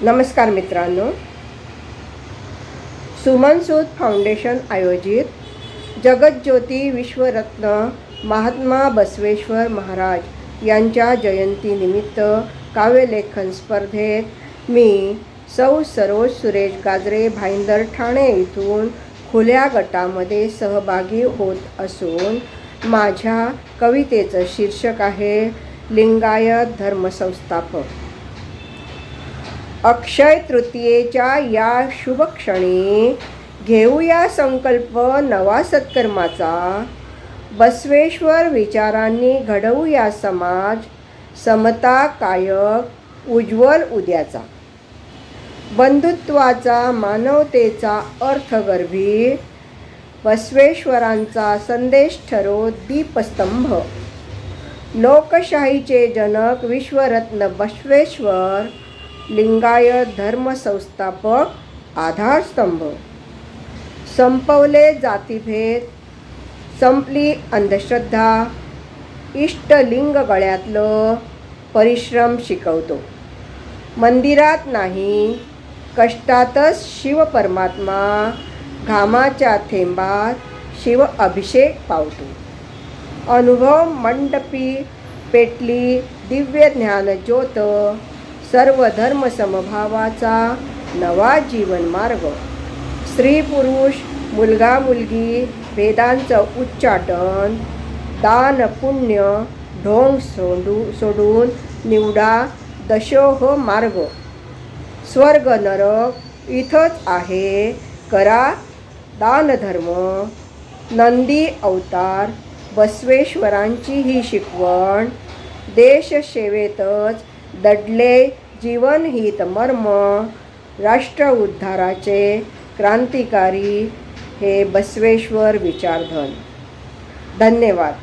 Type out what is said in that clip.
नमस्कार मित्रांनो, सुमनसूद फाउंडेशन आयोजित जगज्योती विश्वरत्न महात्मा बसवेश्वर महाराज यांच्या जयंतीनिमित्त काव्यलेखन स्पर्धेत मी सौ सरोज सुरेश गाजरे भाईंदर ठाणे इथून खुल्या गटामध्ये सहभागी होत असून माझ्या कवितेचं शीर्षक आहे लिंगायत धर्मसंस्थापक. अक्षय तृतीयेच्या या शुभक्षणी घेऊया संकल्प नवा सत्कर्माचा. बसवेश्वर विचारांनी घडवूया समाज समता कायक उज्ज्वल उद्याचा. बंधुत्वाचा मानवतेचा अर्थगर्भी बसवेश्वरांचा संदेश ठरो दीपस्तंभ. लोकशाहीचे जनक विश्वरत्न बसवेश्वर लिंगायत धर्मसंस्थापक आधारस्तंभ. संपवले जातीभेद, संपली अंधश्रद्धा, इष्टलिंग गळ्यातलं परिश्रम शिकवतो. मंदिरात नाही कष्टातच शिव परमात्मा, घामाच्या थेंबात शिव अभिषेक पावतो. अनुभव मंडपी पेटली दिव्य ज्ञान ज्योत, सर्व धर्म समभावाचा नवा जीवन मार्ग. स्त्री पुरुष मुलगा मुलगी भेदांचं उच्चाटन, दान पुण्य ढोंग सोडून निवडा दशोह मार्ग. स्वर्ग नरक इथंच आहे, करा दानधर्म. नंदी अवतार बसवेश्वरांची ही शिकवण, देशसेवेतच दडले जीवन हित मर्म. राष्ट्र उद्धाराचे क्रांतिकारी हे बसवेश्वर विचारधन. धन्यवाद.